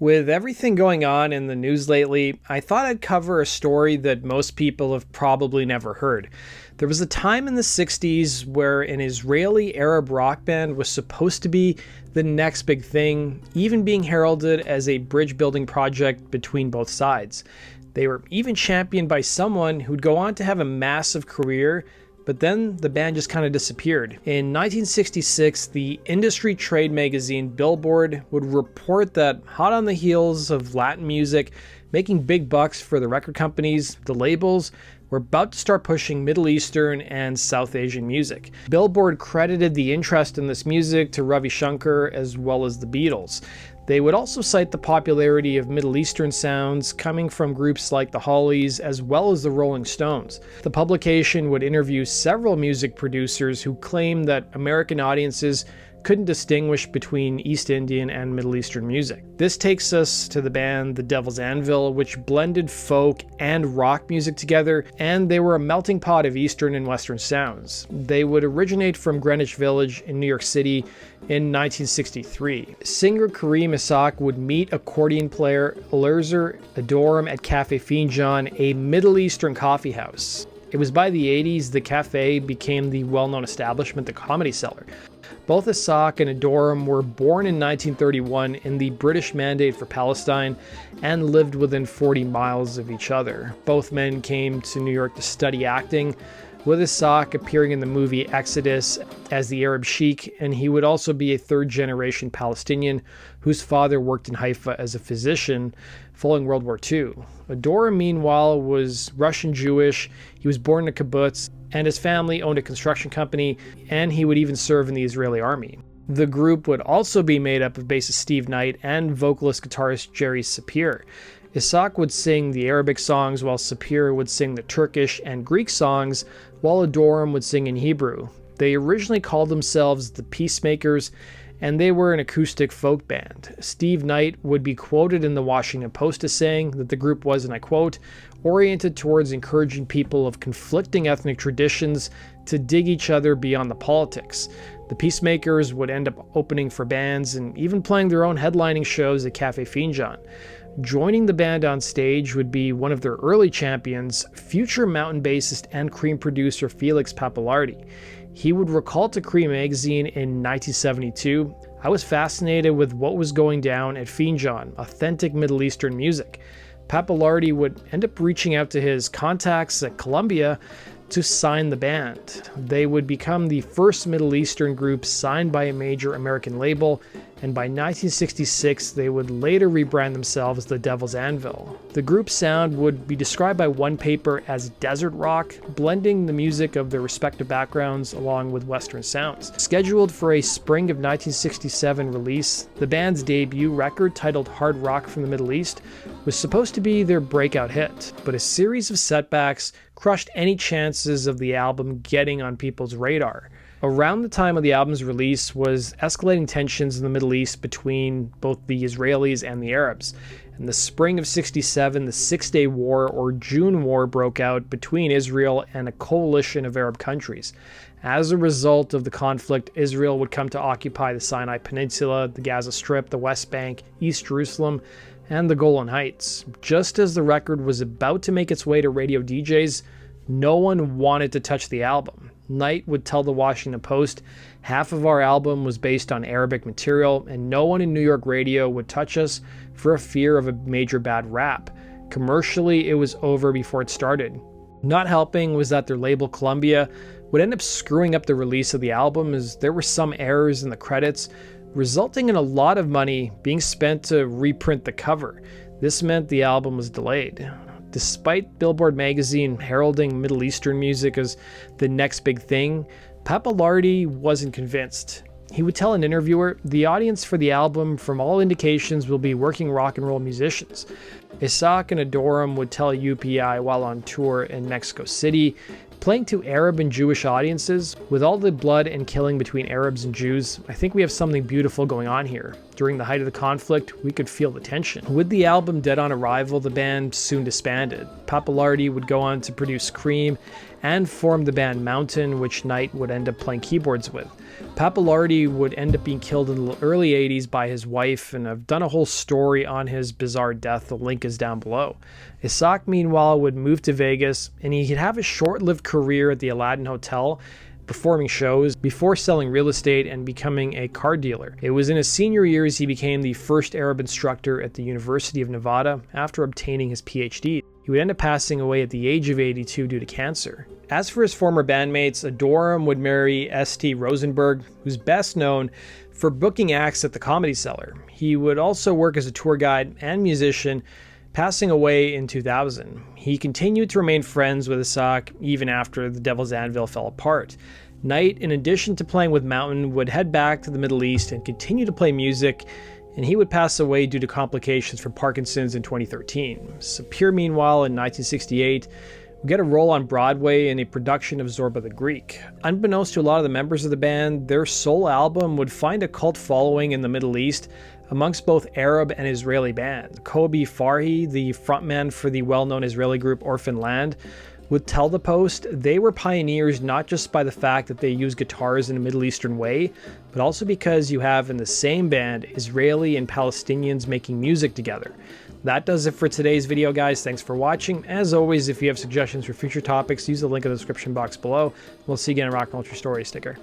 With everything going on in the news lately, I thought I'd cover a story that most people have probably never heard. There was a time in the 60s where an Israeli Arab rock band was supposed to be the next big thing, even being heralded as a bridge building project between both sides. They were even championed by someone who'd go on to have a massive career, but then the band just kind of disappeared. In 1966, the industry trade magazine Billboard would report that hot on the heels of Latin music, making big bucks for the record companies, the labels were about to start pushing Middle Eastern and South Asian music. Billboard credited the interest in this music to Ravi Shankar as well as the Beatles. They would also cite the popularity of Middle Eastern sounds coming from groups like the Hollies as well as the Rolling Stones. The publication would interview several music producers who claimed that American audiences couldn't distinguish between East Indian and Middle Eastern music. This takes us to the band The Devil's Anvil, which blended folk and rock music together, and they were a melting pot of Eastern and Western sounds. They would originate from Greenwich Village in New York City in 1963. Singer Kareem Issac would meet accordion player Eliezer Adoram at Cafe Finjan, a Middle Eastern coffee house. It was by the 80s the cafe became the well-known establishment, the Comedy Cellar. Both Issac and Adoram were born in 1931 in the British Mandate for Palestine and lived within 40 miles of each other. Both men came to New York to study acting, with Issac appearing in the movie Exodus as the Arab Sheik, and he would also be a third-generation Palestinian whose father worked in Haifa as a physician following World War II. Adoram, meanwhile, was Russian Jewish. He was born in a kibbutz, and his family owned a construction company, and he would even serve in the Israeli army. The group would also be made up of bassist Steve Knight and vocalist-guitarist Jerry Sapir. Issac would sing the Arabic songs while Sapir would sing the Turkish and Greek songs, while Adoram would sing in Hebrew. They originally called themselves the Peacemakers, and they were an acoustic folk band. Steve Knight would be quoted in the Washington Post as saying that the group was, and I quote, oriented towards encouraging people of conflicting ethnic traditions to dig each other beyond the politics. The Peacemakers would end up opening for bands and even playing their own headlining shows at Cafe Finjan. Joining the band on stage would be one of their early champions, future mountain bassist and Cream producer Felix Pappalardi. He would recall to Cream magazine in 1972, "I was fascinated with what was going down at Finjan, authentic Middle Eastern music." Pappalardi would end up reaching out to his contacts at Columbia to sign the band. They would become the first Middle Eastern group signed by a major American label, and by 1966 they would later rebrand themselves The Devil's Anvil. The group's sound would be described by one paper as desert rock, blending the music of their respective backgrounds along with Western sounds. Scheduled for a spring of 1967 release, the band's debut record, titled Hard Rock from the Middle East, was supposed to be their breakout hit, but a series of setbacks crushed any chances of the album getting on people's radar. Around the time of the album's release was escalating tensions in the Middle East between both the Israelis and the Arabs. In the spring of 67, the Six-Day War, or June War, broke out between Israel and a coalition of Arab countries. As a result of the conflict, Israel would come to occupy the Sinai Peninsula, the Gaza Strip, the West Bank, East Jerusalem, and the Golan Heights. Just as the record was about to make its way to radio DJs, no one wanted to touch the album. Knight would tell the Washington Post, "Half of our album was based on Arabic material, and no one in New York radio would touch us for a fear of a major bad rap. Commercially, it was over before it started." Not helping was that their label Columbia would end up screwing up the release of the album, as there were some errors in the credits, resulting in a lot of money being spent to reprint the cover. This meant the album was delayed. Despite Billboard magazine heralding Middle Eastern music as the next big thing, Pappalardi wasn't convinced. He would tell an interviewer, "The audience for the album, from all indications, will be working rock and roll musicians." Issac and Adoram would tell UPI while on tour in Mexico City, playing to Arab and Jewish audiences, "With all the blood and killing between Arabs and Jews, I think we have something beautiful going on here. During the height of the conflict, we could feel the tension. With the album Dead on Arrival, the band soon disbanded. Pappalardi would go on to produce Cream and form the band Mountain, which Knight would end up playing keyboards with. Pappalardi would end up being killed in the early 80s by his wife, and I've done a whole story on his bizarre death. The link is down below. Isaac, meanwhile, would move to Vegas, and he'd have a short-lived career at the Aladdin Hotel, performing shows before selling real estate and becoming a car dealer. It was in his senior years he became the first Arab instructor at the University of Nevada after obtaining his PhD. He would end up passing away at the age of 82 due to cancer. As for his former bandmates, Adoram would marry St. Rosenberg, who's best known for booking acts at the Comedy Cellar. He would also work as a tour guide and musician, passing away in 2000. He continued to remain friends with Isaac even after the Devil's Anvil fell apart. Knight, in addition to playing with Mountain, would head back to the Middle East and continue to play music, and he would pass away due to complications from Parkinson's in 2013. Sapir, meanwhile, in 1968, would get a role on Broadway in a production of Zorba the Greek. Unbeknownst to a lot of the members of the band, their sole album would find a cult following in the Middle East amongst both Arab and Israeli bands. Kobi Farhi, the frontman for the well-known Israeli group Orphan Land, would tell the Post they were pioneers not just by the fact that they use guitars in a Middle Eastern way, but also because you have in the same band Israeli and Palestinians making music together. That does it for today's video, guys. Thanks for watching. As always, if you have suggestions for future topics, use the link in the description box below. We'll see you again in Rock Culture Story sticker.